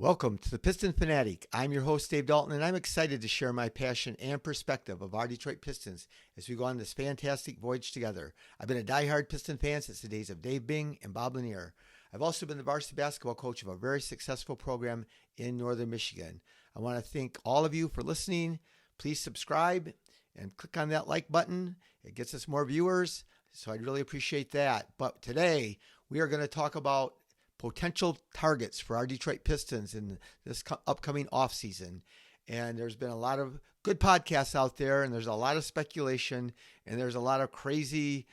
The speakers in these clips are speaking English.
Welcome to the Piston Fanatic. I'm your host, Dave Dalton, and I'm excited to share my passion and perspective of our Detroit Pistons as we go on this fantastic voyage together. I've been a diehard Piston fan since the days of Dave Bing and Bob Lanier. I've also been the varsity basketball coach of a very successful program in northern Michigan. I want to thank all of you for listening. Please subscribe and click on that like button. It gets us more viewers, so I'd really appreciate that. But today, we are going to talk about potential targets for our Detroit Pistons in this upcoming offseason. And there's been a lot of good podcasts out there, and there's a lot of speculation, and there's a lot of crazy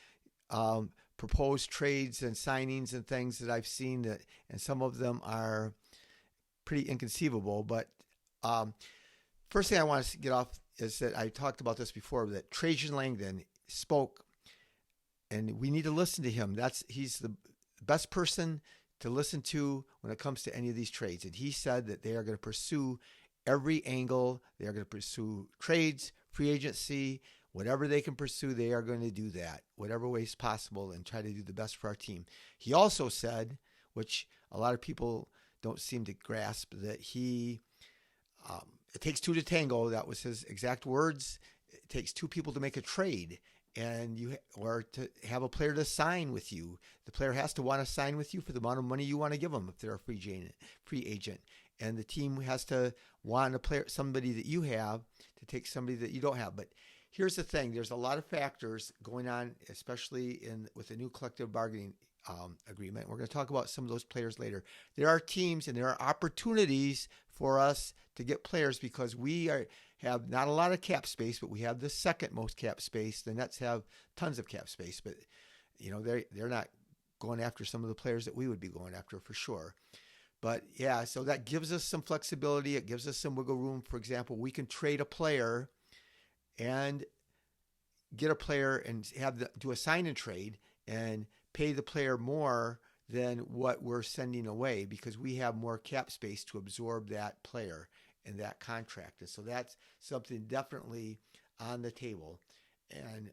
proposed trades and signings and things that I've seen, that, and some of them are pretty inconceivable. But first thing I want to get off is that I talked about this before, that Trajan Langdon spoke, and we need to listen to him. He's the best person to listen to when it comes to any of these trades. And he said that they are going to pursue every angle. They are going to pursue trades, free agency, whatever they can pursue, they are going to do that, whatever ways possible, and try to do the best for our team. He also said, which a lot of people don't seem to grasp, that it takes two to tango. That was his exact words. It takes two people to make a trade. Or to have a player to sign with you. The player has to want to sign with you for the amount of money you want to give them if they're a free agent. And the team has to want a player, somebody that you have, to take somebody that you don't have. But here's the thing: there's a lot of factors going on, especially with the new collective bargaining agreement. We're going to talk about some of those players later. There are teams and there are opportunities for us to get players because we have not a lot of cap space, but we have the second most cap space. The Nets have tons of cap space, but they're not going after some of the players that we would be going after for sure. But yeah, so that gives us some flexibility. It gives us some wiggle room. For example, we can trade a player and get a player and do a sign and trade and pay the player more than what we're sending away because we have more cap space to absorb that player and that contract. And so that's something definitely on the table. And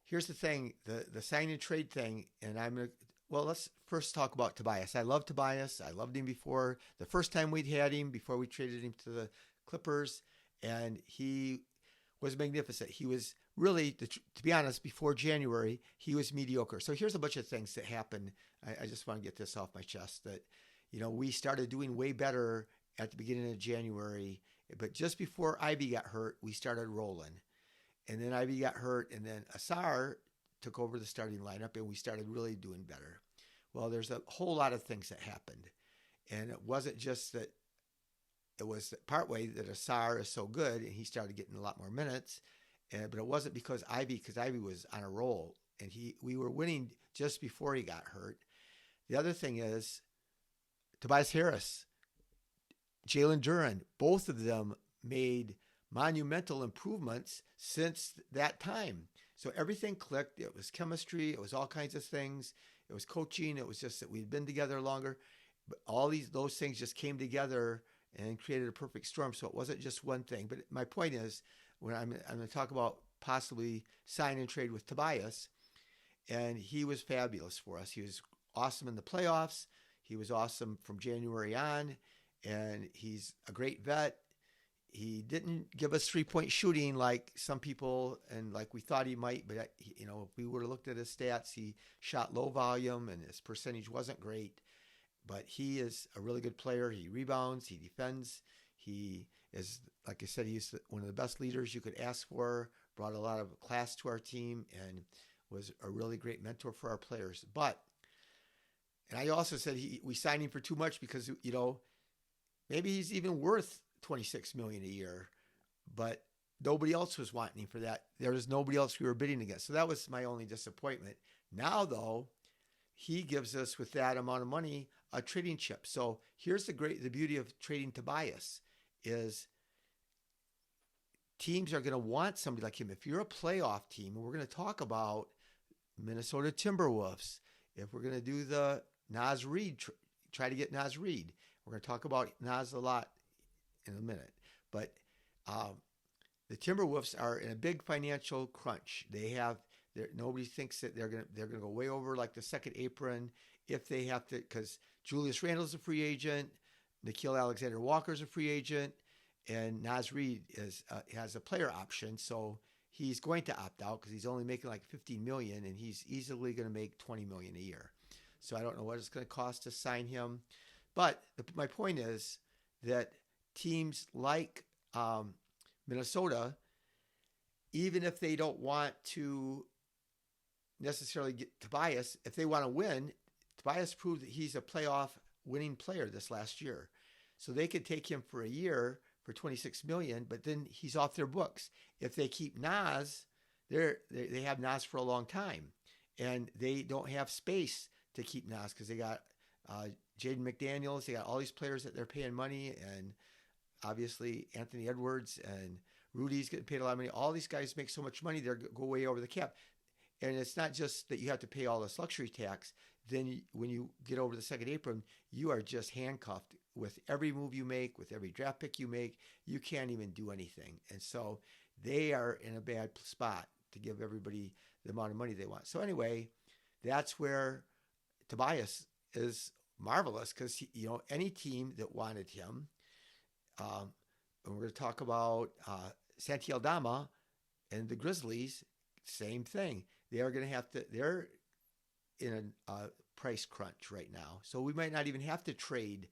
here's the thing, the sign and trade thing, and let's first talk about Tobias. I love Tobias. I loved him before. The first time we'd had him, before we traded him to the Clippers, and he was magnificent. He was really, to be honest, before January, he was mediocre. So here's a bunch of things that happened. I just want to get this off my chest, that we started doing way better at the beginning of January, but just before Ivy got hurt, we started rolling. And then Ivy got hurt, and then Asar took over the starting lineup, and we started really doing better. Well, there's a whole lot of things that happened. And it wasn't just that it was partway that Asar is so good, and he started getting a lot more minutes, but it wasn't because Ivy was on a roll, and we were winning just before he got hurt. The other thing is Tobias Harris, Jalen Duren, both of them made monumental improvements since that time. So everything clicked. It was chemistry. It was all kinds of things. It was coaching. It was just that we'd been together longer. But all those things just came together and created a perfect storm. So it wasn't just one thing. But my point is, when I'm going to talk about possibly sign and trade with Tobias, and he was fabulous for us. He was awesome in the playoffs. He was awesome from January on. And he's a great vet. He didn't give us three-point shooting like some people and like we thought he might. But, if we would have looked at his stats, he shot low volume and his percentage wasn't great. But he is a really good player. He rebounds. He defends. He is, like I said, he's one of the best leaders you could ask for, brought a lot of class to our team, and was a really great mentor for our players. And I also said we signed him for too much because, maybe he's even worth $26 million a year, but nobody else was wanting him for that. There was nobody else we were bidding against. So that was my only disappointment. Now, though, he gives us, with that amount of money, a trading chip. So here's the beauty of trading Tobias is teams are going to want somebody like him. If you're a playoff team, and we're going to talk about Minnesota Timberwolves, if we're going to do the Naz Reid, try to get Naz Reid. We're going to talk about Naz a lot in a minute. But the Timberwolves are in a big financial crunch. Nobody thinks that they're going to go way over like the second apron if they have to, because Julius Randle's a free agent. Nickeil Alexander-Walker's a free agent, and Naz Reid has a player option, so he's going to opt out because he's only making like $15 million, and he's easily going to make $20 million a year. So I don't know what it's going to cost to sign him, but my point is that teams like Minnesota, even if they don't want to necessarily get Tobias, if they want to win, Tobias proved that he's a playoff winning player this last year. So they could take him for a year for $26 million, but then he's off their books. If they keep Naz, they have Naz for a long time, and they don't have space to keep Naz because they got Jaden McDaniels, they got all these players that they're paying money, and obviously Anthony Edwards and Rudy's getting paid a lot of money. All these guys make so much money, they go way over the cap. And it's not just that you have to pay all this luxury tax. Then when you get over the second apron, you are just handcuffed with every move you make, with every draft pick you make. You can't even do anything. And so they are in a bad spot to give everybody the amount of money they want. So anyway, that's where Tobias is marvelous because, any team that wanted him, and we're going to talk about Santi Aldama and the Grizzlies, same thing. They're in a price crunch right now. So we might not even have to trade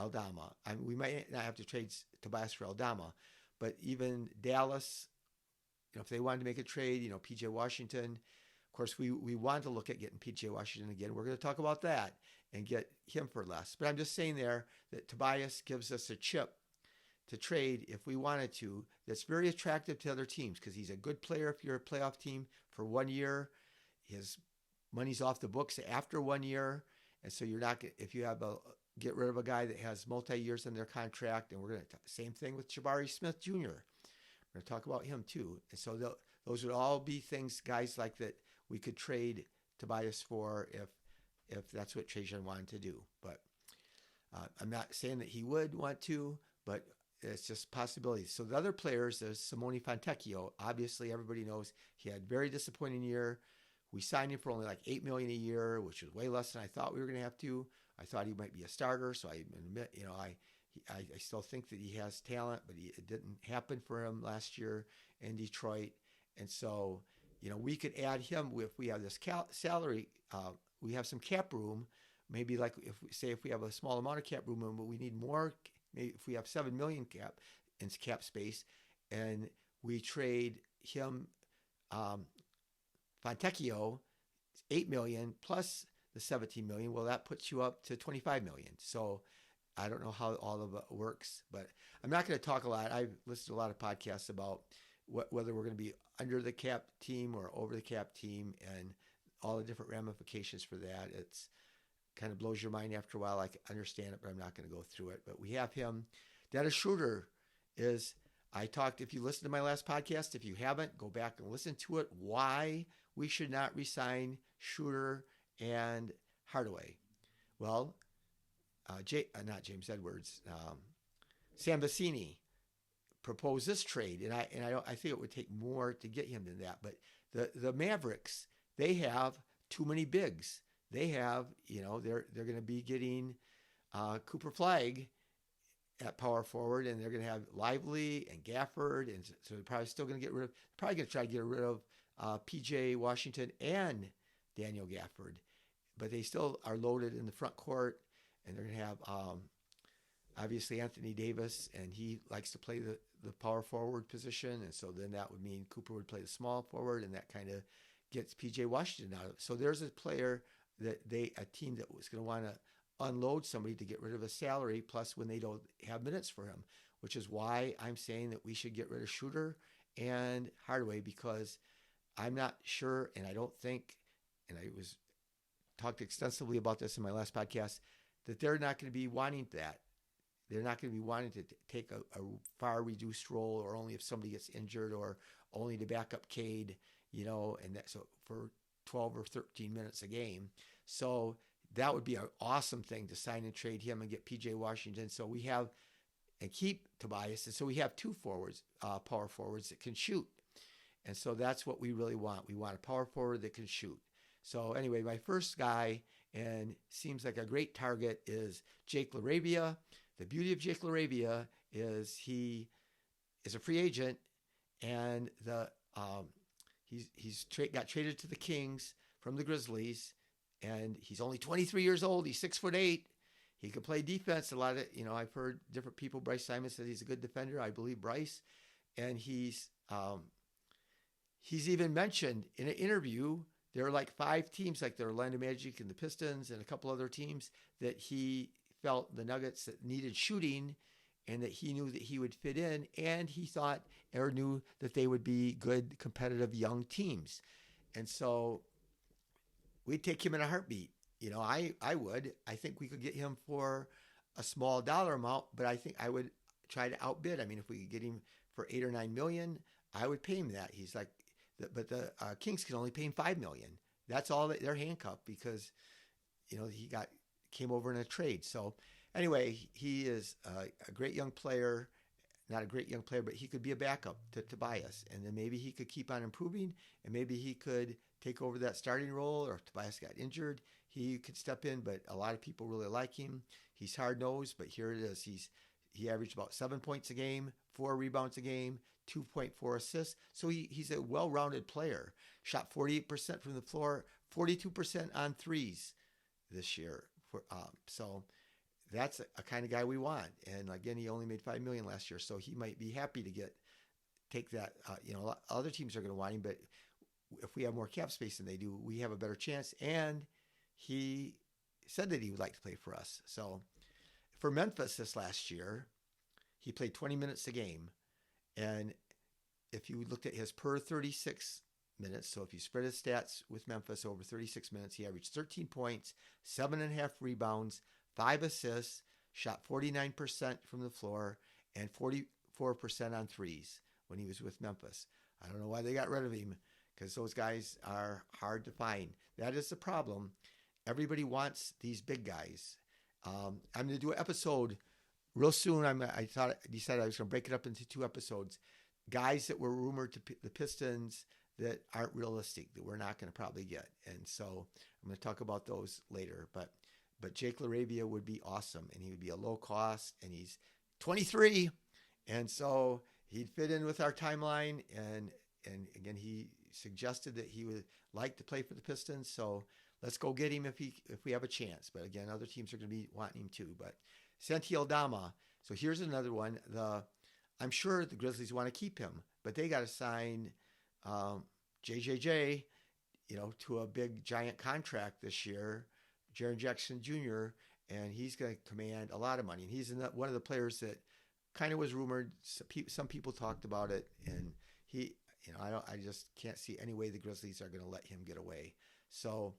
Aldama. We might not have to trade Tobias for Aldama. But even Dallas, if they wanted to make a trade, PJ Washington, of course, we want to look at getting PJ Washington again. We're going to talk about that and get him for less. But I'm just saying there that Tobias gives us a chip to trade if we wanted to. That's very attractive to other teams because he's a good player if you're a playoff team for 1 year. His money's off the books after 1 year. And so you're not, if you get rid of a guy that has multi-years in their contract, and we're going to, same thing with Jabari Smith Jr. We're going to talk about him too. And so those would all be things, guys like that we could trade Tobias for if that's what Trajan wanted to do. But I'm not saying that he would want to, but it's just possibilities. So the other players, there's Simone Fontecchio. Obviously, everybody knows he had a very disappointing year. We signed him for only like $8 million a year, which was way less than I thought we were going to have to. I thought he might be a starter, so I admit, I still think that he has talent, but it didn't happen for him last year in Detroit. And so, we could add him if we have this salary. We have some cap room. Maybe like if we have a small amount of cap room, but we need more. Maybe if we have $7 million cap space, and we trade him, Fontecchio, $8 million plus the $17 million. Well, that puts you up to $25 million. So I don't know how all of it works, but I'm not going to talk a lot. I've listened to a lot of podcasts about whether we're going to be under the cap team or over the cap team, and all the different ramifications for that. It's kind of blows your mind after a while. I can understand it, but I'm not going to go through it. But we have him. Dennis Schroeder is, if you listen to my last podcast, if you haven't, go back and listen to it, why we should not re-sign Schroeder and Hardaway. Well, not James Edwards, Sam Vecini proposed this trade, and I think it would take more to get him than that. But the Mavericks, they have too many bigs. They have, they're going to be getting Cooper Flagg at power forward, and they're going to have Lively and Gafford, and so they're probably still going to try to get rid of PJ Washington and Daniel Gafford, but they still are loaded in the front court, and they're going to have obviously Anthony Davis, and he likes to play the power forward position, and so then that would mean Cooper would play the small forward, and that kind of gets PJ Washington out of it. So there's a player that a team that was going to want to unload somebody to get rid of a salary, plus when they don't have minutes for him, which is why I'm saying that we should get rid of Schroeder and Hardaway, because I'm not sure, and I don't think, and I talked extensively about this in my last podcast, that they're not going to be wanting that. They're not going to be wanting to take a far reduced role, or only if somebody gets injured, or only to back up Cade, and that, so for 12 or 13 minutes a game. So that would be an awesome thing to sign and trade him and get PJ Washington. So we have, and keep Tobias. And so we have two forwards, power forwards that can shoot. And so that's what we really want. We want a power forward that can shoot. So anyway, my first guy, and seems like a great target, is Jake Laravia the beauty of Jake Laravia is he is a free agent, and got traded to the Kings from the Grizzlies, and he's only 23 years old. He's 6'8". He could play defense. A lot of I've heard different people. Bryce Simon said he's a good defender. I believe Bryce, and he's even mentioned in an interview. There are like 5 teams, like the Orlando Magic and the Pistons and a couple other teams, that he felt the Nuggets that needed shooting, and that he knew that he would fit in, and he thought or knew that they would be good, competitive young teams. And so we'd take him in a heartbeat. I would. I think we could get him for a small dollar amount, but I think I would try to outbid. I mean, if we could get him for $8 or $9 million, I would pay him that. He's like, but the Kings can only pay him $5 million. That's all that they're handcuffed because, he came over in a trade. So anyway, he is a great young player. Not a great young player, but he could be a backup to Tobias. And then maybe he could keep on improving, and maybe he could take over that starting role, or if Tobias got injured, he could step in. But a lot of people really like him. He's hard-nosed, but here it is. He averaged about 7 points a game, 4 rebounds a game, 2.4 assists. So he's a well-rounded player. Shot 48% from the floor, 42% on threes this year. So that's a kind of guy we want. And again, he only made $5 million last year, so he might be happy to take that. Other teams are going to want him, but if we have more cap space than they do, we have a better chance. And he said that he would like to play for us. So for Memphis this last year, he played 20 minutes a game. And if you looked at his per 36 minutes, so if you spread his stats with Memphis over 36 minutes, he averaged 13 points, 7.5 rebounds, 5 assists, shot 49% from the floor, and 44% on threes when he was with Memphis. I don't know why they got rid of him, because those guys are hard to find. That is the problem. Everybody wants these big guys. I'm going to do an episode real soon. I decided I was going to break it up into 2 episodes. Guys that were rumored to the Pistons that aren't realistic, that we're not going to probably get. And so I'm going to talk about those later. But Jake Laravia would be awesome, and he would be a low cost, and he's 23, and so he'd fit in with our timeline. And again, he suggested that he would like to play for the Pistons, so let's go get him if we have a chance. But again, other teams are going to be wanting him too. But Santi Aldama. So here's another one. I'm sure the Grizzlies want to keep him, but they got to sign JJJ, to a big giant contract this year. Jaren Jackson Jr., and he's going to command a lot of money. And he's one of the players that kind of was rumored. Some people talked about it, and I just can't see any way the Grizzlies are going to let him get away. So,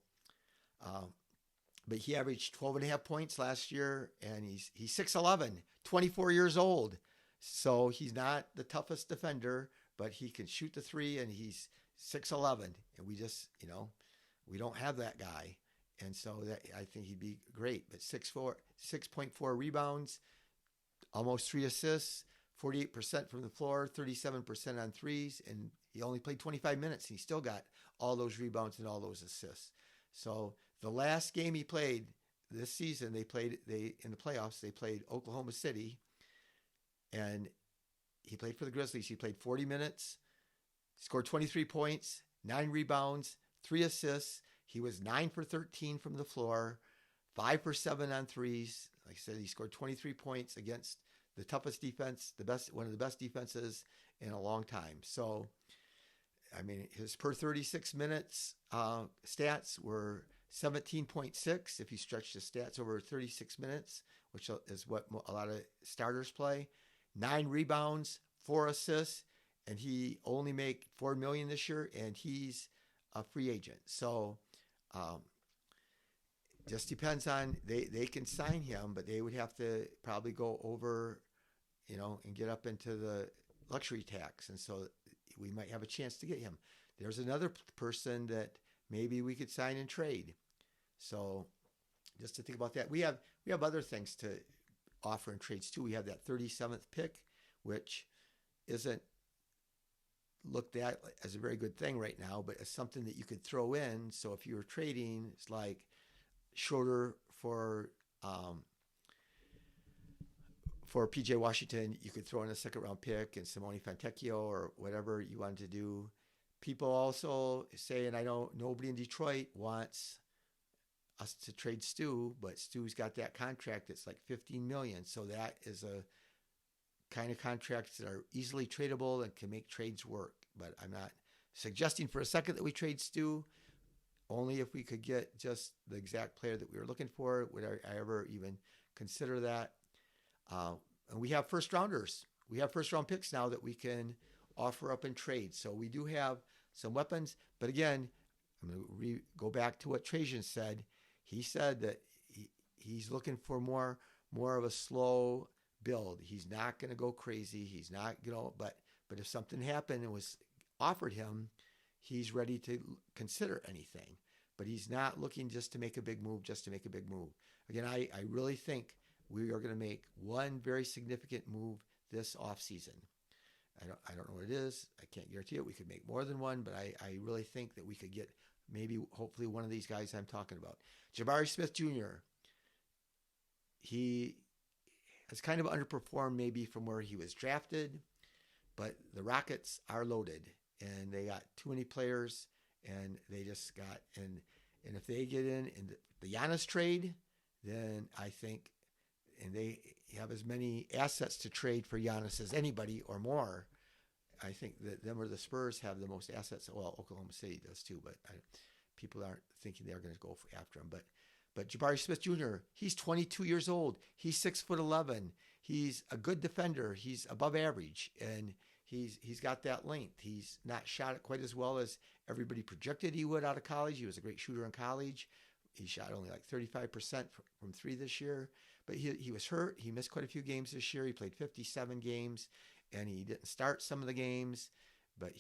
but he averaged 12.5 points last year, and he's 6'11", 24 years old. So he's not the toughest defender, but he can shoot the three, and he's 6'11", and we just, we don't have that guy. And so that I think he'd be great. But 6.4 rebounds, almost 3 assists, 48% from the floor, 37% on threes, and he only played 25 minutes, and he still got all those rebounds and all those assists. So the last game he played this season, in the playoffs, they played Oklahoma City, and he played for the Grizzlies. He played 40 minutes, scored 23 points, 9 rebounds, 3 assists. He was 9 for 13 from the floor, 5 for 7 on threes. Like I said, he scored 23 points against the toughest defense, one of the best defenses in a long time. So, I mean, his per 36 minutes stats were 17.6 if you stretch the stats over 36 minutes, which is what a lot of starters play. 9 rebounds, 4 assists, and he only made $4 million this year, and he's a free agent. So, just depends on they can sign him, but they would have to probably go over, and get up into the luxury tax, and so we might have a chance to get him. There's another person that maybe we could sign and trade. So just to think about that, we have other things to offer in trades too. We have that 37th pick, which isn't looked at as a very good thing right now, but it's something that you could throw in. So if you were trading, it's like Schroeder for for PJ Washington, you could throw in a second round pick and Simone Fontecchio or whatever you wanted to do. People also say, and I know nobody in Detroit wants us to trade Stu, but Stu's got that contract that's like $15 million. So that is a kind of contracts that are easily tradable and can make trades work. But I'm not suggesting for a second that we trade Stu. Only if we could get just the exact player that we were looking for would I ever even consider that. And we have first rounders. We have first round picks now that we can offer up and trade. So we do have some weapons. But again, I'm going to go back to what Trajan said. He said that he's looking for more of a slow build. He's not going to go crazy. He's not, but if something happened and was offered him, he's ready to consider anything. But he's not looking just to make a big move, Again, I really think we are going to make one very significant move this offseason. I don't know what it is. I can't guarantee it. We could make more than one, but I really think that we could get maybe, hopefully, one of these guys I'm talking about. Jabari Smith Jr., he has kind of underperformed maybe from where he was drafted, but the Rockets are loaded, and they got too many players, and they just got, and if they get in the Giannis trade, then I think, and they have as many assets to trade for Giannis as anybody or more. I think that them or the Spurs have the most assets. Well, Oklahoma City does too, but people aren't thinking they're going to go after him. But Jabari Smith Jr., he's 22 years old. He's 6'11". He's a good defender. He's above average, and he's got that length. He's not shot it quite as well as everybody projected he would out of college. He was a great shooter in college. He shot only like 35% from three this year. But he was hurt. He missed quite a few games this year. He played 57 games, and he didn't start some of the games. But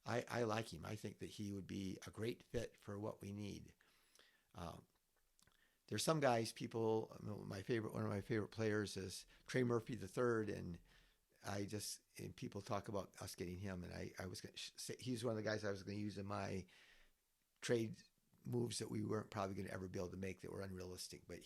I like him. I think that he would be a great fit for what we need. There's some guys, one of my favorite players is Trey Murphy III, and people talk about us getting him, and I was going to say he's one of the guys I was going to use in my trade moves that we weren't probably going to ever be able to make that were unrealistic. But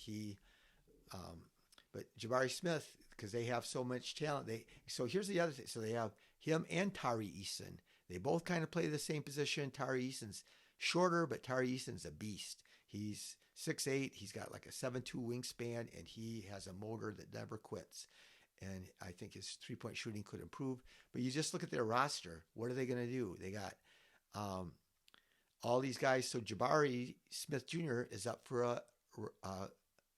but Jabari Smith, because they have so much talent, so here's the other thing. So they have him and Tari Eason. They both kind of play the same position. Tari Eason's shorter, but Tari Eason's a beast. He's 6'8". He's got like a 7'2" wingspan, and he has a motor that never quits. And I think his three-point shooting could improve. But you just look at their roster. What are they going to do? They got all these guys. So Jabari Smith Jr. is up for a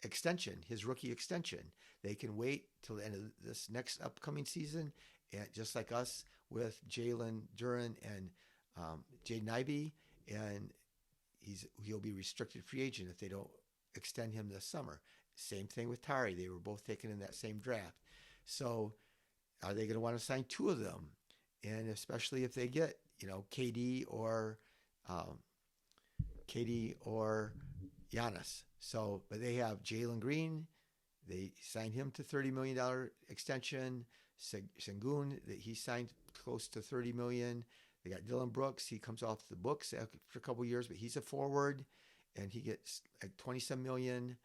extension, his rookie extension. They can wait till the end of this next upcoming season, and just like us with Jalen Duren and Jaden Ivey, and he'll be restricted free agent if they don't extend him this summer. Same thing with Tari. They were both taken in that same draft. So are they going to want to sign two of them? And especially if they get, KD or Giannis. So, but they have Jalen Green. They signed him to $30 million extension. Sengun, he signed close to $30 million. They got Dylan Brooks. He comes off the books for a couple of years, but he's a forward, and he gets like $27 million.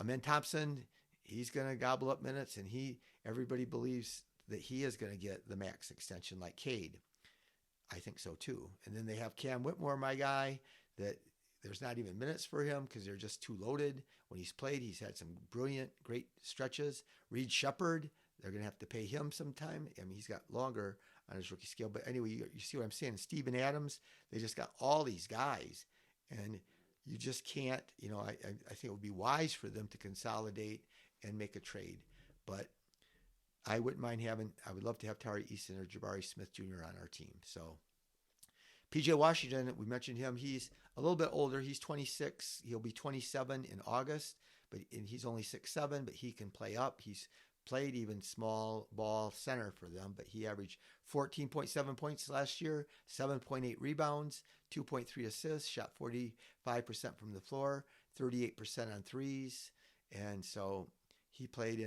Amen Thompson, he's going to gobble up minutes, and everybody believes that he is going to get the max extension like Cade. I think so too. And then they have Cam Whitmore, my guy, that there's not even minutes for him because they're just too loaded. When he's played, he's had some great stretches. Reed Shepard, they're going to have to pay him sometime. I mean, he's got longer on his rookie scale. But anyway, you see what I'm saying? Steven Adams, they just got all these guys. And you just can't, I think it would be wise for them to consolidate and make a trade. But I wouldn't mind I would love to have Tari Eason or Jabari Smith Jr. on our team. So PJ Washington, we mentioned him. He's a little bit older. He's 26. He'll be 27 in August, and he's only 6'7", but he can play up. He's played even small ball center for them, but he averaged 14.7 points last year, 7.8 rebounds, 2.3 assists, shot 45% from the floor, 38% on threes. And so he played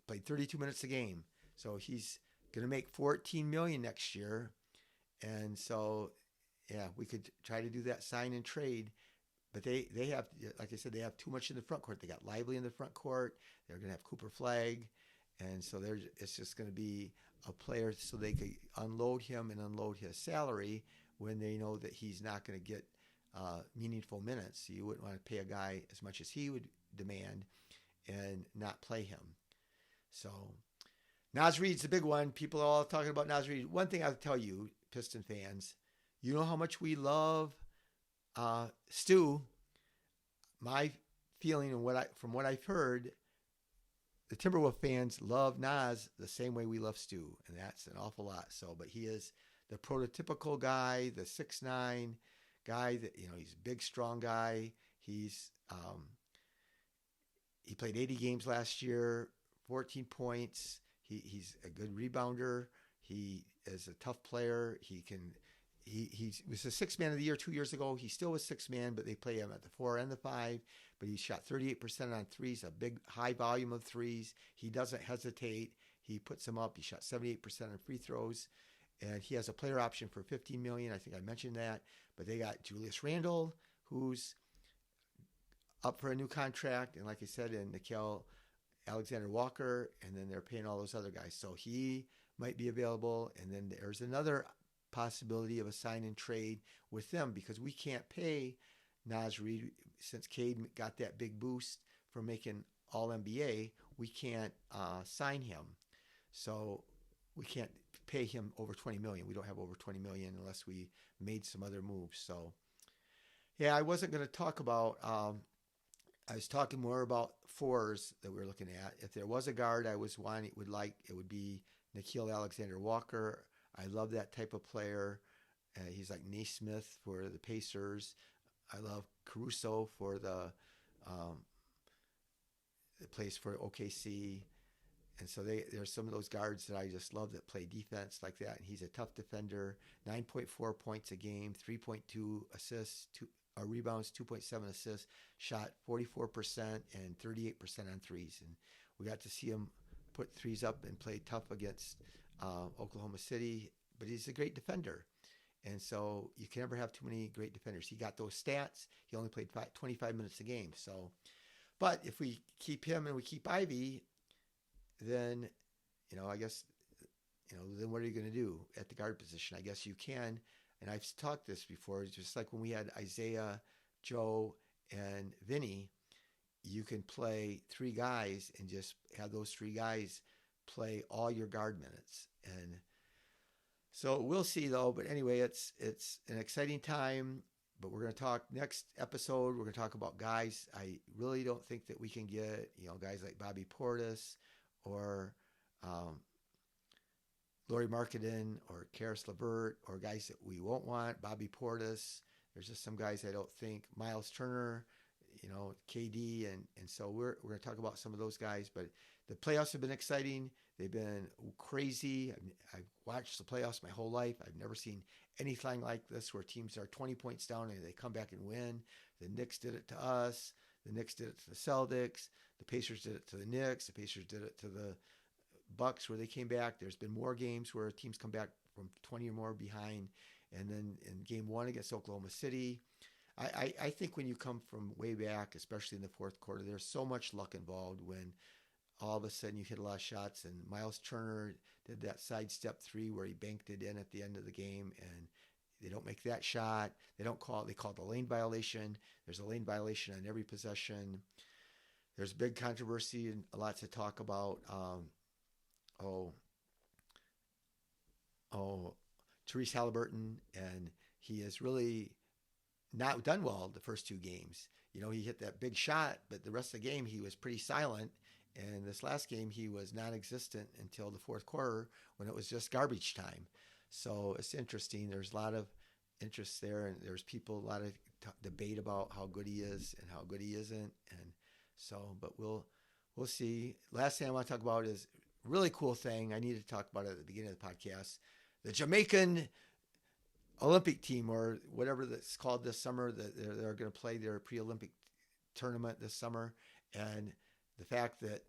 32 minutes a game. So he's going to make $14 million next year. And so, yeah, we could try to do that sign and trade. but they have, like I said, they have too much in the front court. They got Lively in the front court. They're going to have Cooper Flagg, and so it's just going to be a player so they could unload him and unload his salary when they know that he's not going to get meaningful minutes. So you wouldn't want to pay a guy as much as he would demand and not play him. So Naz Reid's the big one. People are all talking about Naz Reid. One thing I'll tell you, Piston fans, you know how much we love Stu. My feeling and from what I've heard, the Timberwolf fans love Naz the same way we love Stu, and that's an awful lot. So, but he is the prototypical guy, the 6'9" guy that, he's a big, strong guy. He played 80 games last year, 14 points. He's a good rebounder. He is a tough player. He was the sixth man of the year 2 years ago. He still was sixth man, but they play him at the 4 and the 5. But he shot 38% on threes, a big high volume of threes. He doesn't hesitate. He puts them up. He shot 78% on free throws. And he has a player option for $15 million. I think I mentioned that. But they got Julius Randle, who's up for a new contract. And like I said, and Nickeil Alexander-Walker. And then they're paying all those other guys. So he might be available. And then there's another possibility of a sign and trade with them because we can't pay Naz Reid since Cade got that big boost for making All NBA. We can't sign him, so we can't pay him over $20 million. We don't have over $20 million unless we made some other moves. So, yeah, I wasn't going to talk about. I was talking more about fours that we were looking at. If there was a guard I was wanting, it would be Nickeil Alexander-Walker. I love that type of player. He's like Naismith for the Pacers. I love Caruso for the plays for OKC. And so there's some of those guards that I just love that play defense like that. And he's a tough defender, 9.4 points a game, 3.2 assists, rebounds, 2.7 assists, shot 44% and 38% on threes. And we got to see him put threes up and play tough against Oklahoma City. But he's a great defender. And so you can never have too many great defenders. He got those stats. He only played 25 minutes a game. So, but if we keep him and we keep Ivy, then, I guess, then what are you going to do at the guard position? I guess you can. And I've talked this before. It's just like when we had Isaiah, Joe, and Vinny, you can play three guys and just have those three guys play all your guard minutes. And so we'll see, though. But anyway, it's an exciting time. But we're going to talk next episode. We're going to talk about guys I really don't think that we can get, guys like Bobby Portis or Lauri Markkanen or Karis LeVert or guys that we won't want. Bobby Portis. There's just some guys I don't think. Miles Turner, KD. And so we're going to talk about some of those guys. But the playoffs have been exciting. They've been crazy. I've watched the playoffs my whole life. I've never seen anything like this where teams are 20 points down and they come back and win. The Knicks did it to us. The Knicks did it to the Celtics. The Pacers did it to the Knicks. The Pacers did it to the Bucks where they came back. There's been more games where teams come back from 20 or more behind. And then in game one against Oklahoma City, I think when you come from way back, especially in the fourth quarter, there's so much luck involved when all of a sudden you hit a lot of shots. And Miles Turner did that sidestep three where he banked it in at the end of the game, and they don't make that shot. They call it the lane violation. There's a lane violation on every possession. There's big controversy and lots to talk about. Therese Halliburton, and he has really not done well the first two games. He hit that big shot, but the rest of the game he was pretty silent. And this last game, he was non-existent until the fourth quarter when it was just garbage time. So it's interesting. There's a lot of interest there, and there's a lot of debate about how good he is and how good he isn't. And so, but we'll see. Last thing I want to talk about is a really cool thing. I need to talk about it at the beginning of the podcast. The Jamaican Olympic team, or whatever that's called this summer, that they're going to play their pre-Olympic tournament this summer. And the fact that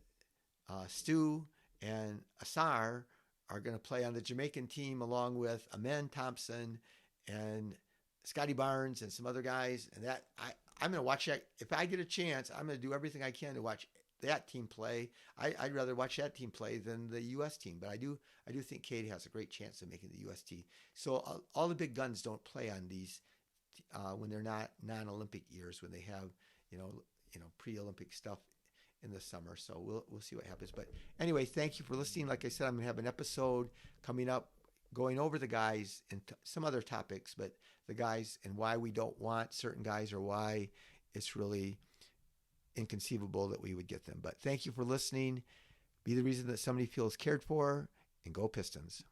Stu and Asar are going to play on the Jamaican team along with Amen Thompson and Scotty Barnes and some other guys. And that I'm going to watch that. If I get a chance, I'm going to do everything I can to watch that team play. I'd rather watch that team play than the U.S. team, but I do think Katie has a great chance of making the U.S. team. So all the big guns don't play on these when they're not non-Olympic years, when they have pre-Olympic stuff in the summer. So we'll see what happens. But anyway, thank you for listening. Like I said, I'm going to have an episode coming up going over the guys and some other topics, but the guys and why we don't want certain guys or why it's really inconceivable that we would get them. But thank you for listening. Be the reason that somebody feels cared for, and go Pistons.